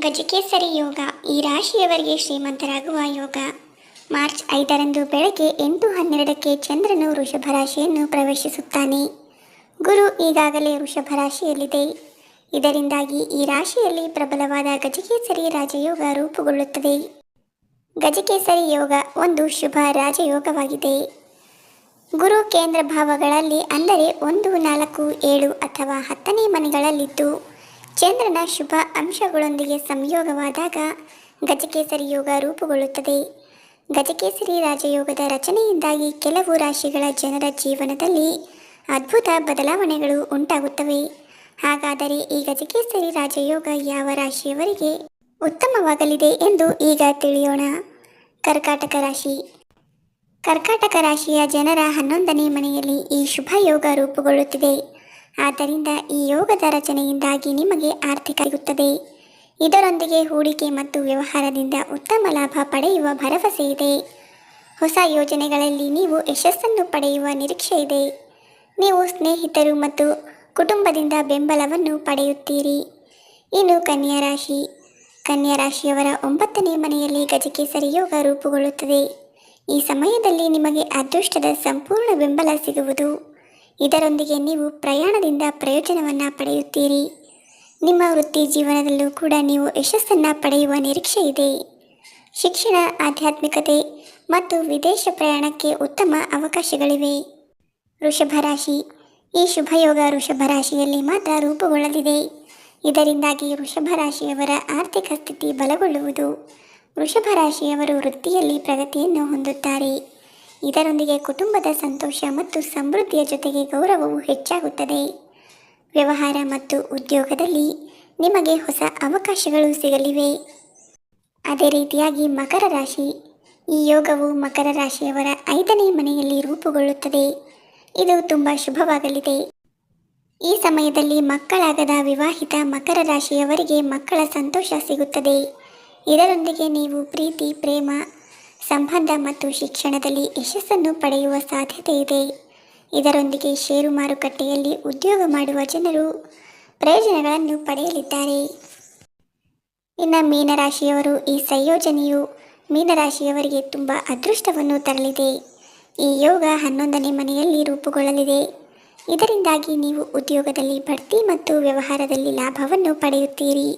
ಗಜಕೇಸರಿ ಯೋಗ ಈ ರಾಶಿಯವರಿಗೆ ಶ್ರೀಮಂತರಾಗುವ ಯೋಗ. ಮಾರ್ಚ್ 5ರಂದು ಬೆಳಗ್ಗೆ 8:12ಕ್ಕೆ ಚಂದ್ರನು ವೃಷಭ ರಾಶಿಯನ್ನು ಪ್ರವೇಶಿಸುತ್ತಾನೆ. ಗುರು ಈಗಾಗಲೇ ವೃಷಭ ರಾಶಿಯಲ್ಲಿದೆ. ಇದರಿಂದಾಗಿ ಈ ರಾಶಿಯಲ್ಲಿ ಪ್ರಬಲವಾದ ಗಜಕೇಸರಿ ರಾಜಯೋಗ ರೂಪುಗೊಳ್ಳುತ್ತದೆ. ಗಜಕೇಸರಿ ಯೋಗ ಒಂದು ಶುಭ ರಾಜಯೋಗವಾಗಿದೆ. ಗುರು ಕೇಂದ್ರ ಭಾವಗಳಲ್ಲಿ ಅಂದರೆ 1, 4, 7 ಅಥವಾ 10ನೇ ಮನೆಗಳಲ್ಲಿದ್ದು ಚಂದ್ರನ ಶುಭ ಅಂಶಗಳೊಂದಿಗೆ ಸಂಯೋಗವಾದಾಗ ಗಜಕೇಸರಿ ಯೋಗ ರೂಪುಗೊಳ್ಳುತ್ತದೆ. ಗಜಕೇಸರಿ ರಾಜಯೋಗದ ರಚನೆಯಿಂದಾಗಿ ಕೆಲವು ರಾಶಿಗಳ ಜನರ ಜೀವನದಲ್ಲಿ ಅದ್ಭುತ ಬದಲಾವಣೆಗಳು ಉಂಟಾಗುತ್ತವೆ. ಹಾಗಾದರೆ ಈ ಗಜಕೇಸರಿ ರಾಜಯೋಗ ಯಾವ ರಾಶಿಯವರಿಗೆ ಉತ್ತಮವಾಗಲಿದೆ ಎಂದು ಈಗ ತಿಳಿಯೋಣ. ಕರ್ಕಾಟಕ ರಾಶಿ. ಕರ್ಕಾಟಕ ರಾಶಿಯ ಜನರ 11ನೇ ಮನೆಯಲ್ಲಿ ಈ ಶುಭ ಯೋಗ ರೂಪುಗೊಳ್ಳುತ್ತಿದೆ. ಆದ್ದರಿಂದ ಈ ಯೋಗದ ರಚನೆಯಿಂದಾಗಿ ನಿಮಗೆ ಆರ್ಥಿಕ ಸಿಗುತ್ತದೆ. ಇದರೊಂದಿಗೆ ಹೂಡಿಕೆ ಮತ್ತು ವ್ಯವಹಾರದಿಂದ ಉತ್ತಮ ಲಾಭ ಪಡೆಯುವ ಭರವಸೆ ಇದೆ. ಹೊಸ ಯೋಜನೆಗಳಲ್ಲಿ ನೀವು ಯಶಸ್ಸನ್ನು ಪಡೆಯುವ ನಿರೀಕ್ಷೆ ಇದೆ. ನೀವು ಸ್ನೇಹಿತರು ಮತ್ತು ಕುಟುಂಬದಿಂದ ಬೆಂಬಲವನ್ನು ಪಡೆಯುತ್ತೀರಿ. ಇನ್ನು ಕನ್ಯಾ ರಾಶಿ. ಕನ್ಯಾ ರಾಶಿಯವರ 9ನೇ ಮನೆಯಲ್ಲಿ ಗಜಕೇಸರಿ ಯೋಗ ರೂಪುಗೊಳ್ಳುತ್ತದೆ. ಈ ಸಮಯದಲ್ಲಿ ನಿಮಗೆ ಅದೃಷ್ಟದ ಸಂಪೂರ್ಣ ಬೆಂಬಲ ಸಿಗುವುದು. ಇದರೊಂದಿಗೆ ನೀವು ಪ್ರಯಾಣದಿಂದ ಪ್ರಯೋಜನವನ್ನು ಪಡೆಯುತ್ತೀರಿ. ನಿಮ್ಮ ವೃತ್ತಿ ಜೀವನದಲ್ಲೂ ಕೂಡ ನೀವು ಯಶಸ್ಸನ್ನು ಪಡೆಯುವ ನಿರೀಕ್ಷೆ ಇದೆ. ಶಿಕ್ಷಣ, ಆಧ್ಯಾತ್ಮಿಕತೆ ಮತ್ತು ವಿದೇಶ ಪ್ರಯಾಣಕ್ಕೆ ಉತ್ತಮ ಅವಕಾಶಗಳಿವೆ. ವೃಷಭ ರಾಶಿ. ಈ ಶುಭಯೋಗ ವೃಷಭ ರಾಶಿಯಲ್ಲಿ ಮಾತ್ರ ರೂಪುಗೊಳ್ಳಲಿದೆ. ಇದರಿಂದಾಗಿ ವೃಷಭ ರಾಶಿಯವರ ಆರ್ಥಿಕ ಸ್ಥಿತಿ ಬಲಗೊಳ್ಳುವುದು. ವೃಷಭ ರಾಶಿಯವರು ವೃತ್ತಿಯಲ್ಲಿ ಪ್ರಗತಿಯನ್ನು ಹೊಂದುತ್ತಾರೆ. ಇದರೊಂದಿಗೆ ಕುಟುಂಬದ ಸಂತೋಷ ಮತ್ತು ಸಮೃದ್ಧಿಯ ಜೊತೆಗೆ ಗೌರವವು ಹೆಚ್ಚಾಗುತ್ತದೆ. ವ್ಯವಹಾರ ಮತ್ತು ಉದ್ಯೋಗದಲ್ಲಿ ನಿಮಗೆ ಹೊಸ ಅವಕಾಶಗಳು ಸಿಗಲಿವೆ. ಅದೇ ರೀತಿಯಾಗಿ ಮಕರ ರಾಶಿ. ಈ ಯೋಗವು ಮಕರ ರಾಶಿಯವರ 5ನೇ ಮನೆಯಲ್ಲಿ ರೂಪುಗೊಳ್ಳುತ್ತದೆ. ಇದು ತುಂಬ ಶುಭವಾಗಲಿದೆ. ಈ ಸಮಯದಲ್ಲಿ ಮಕ್ಕಳಾಗದ ವಿವಾಹಿತ ಮಕರ ರಾಶಿಯವರಿಗೆ ಮಕ್ಕಳ ಸಂತೋಷ ಸಿಗುತ್ತದೆ. ಇದರೊಂದಿಗೆ ನೀವು ಪ್ರೀತಿ, ಪ್ರೇಮ, ಸಂಬಂಧ ಮತ್ತು ಶಿಕ್ಷಣದಲ್ಲಿ ಯಶಸ್ಸನ್ನು ಪಡೆಯುವ ಸಾಧ್ಯತೆ ಇದೆ. ಇದರೊಂದಿಗೆ ಷೇರು ಮಾರುಕಟ್ಟೆಯಲ್ಲಿ ಉದ್ಯೋಗ ಮಾಡುವ ಜನರು ಪ್ರಯೋಜನಗಳನ್ನು ಪಡೆಯಲಿದ್ದಾರೆ. ಇನ್ನು ಮೀನರಾಶಿಯವರು. ಈ ಸಂಯೋಜನೆಯು ಮೀನರಾಶಿಯವರಿಗೆ ತುಂಬ ಅದೃಷ್ಟವನ್ನು ತರಲಿದೆ. ಈ ಯೋಗ 11ನೇ ಮನೆಯಲ್ಲಿ ರೂಪುಗೊಳ್ಳಲಿದೆ. ಇದರಿಂದಾಗಿ ನೀವು ಉದ್ಯೋಗದಲ್ಲಿ ಬಡ್ತಿ ಮತ್ತು ವ್ಯವಹಾರದಲ್ಲಿ ಲಾಭವನ್ನು ಪಡೆಯುತ್ತೀರಿ.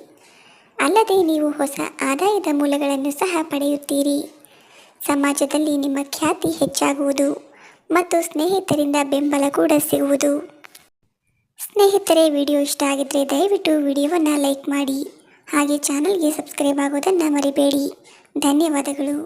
ಅಲ್ಲದೆ ನೀವು ಹೊಸ ಆದಾಯದ ಮೂಲಗಳನ್ನು ಸಹ ಪಡೆಯುತ್ತೀರಿ. ಸಮಾಜದಲ್ಲಿ ನಿಮ್ಮ ಖ್ಯಾತಿ ಹೆಚ್ಚಾಗುವುದು ಮತ್ತು ಸ್ನೇಹಿತರಿಂದ ಬೆಂಬಲ ಕೂಡ ಸಿಗುವುದು. ಸ್ನೇಹಿತರೆ, ವಿಡಿಯೋ ಇಷ್ಟ ಆಗಿದ್ದರೆ ದಯವಿಟ್ಟು ವಿಡಿಯೋವನ್ನು ಲೈಕ್ ಮಾಡಿ. ಹಾಗೆ ಚಾನಲ್ಗೆ ಸಬ್ಸ್ಕ್ರೈಬ್ ಆಗೋದನ್ನು ಮರಿಬೇಡಿ. ಧನ್ಯವಾದಗಳು.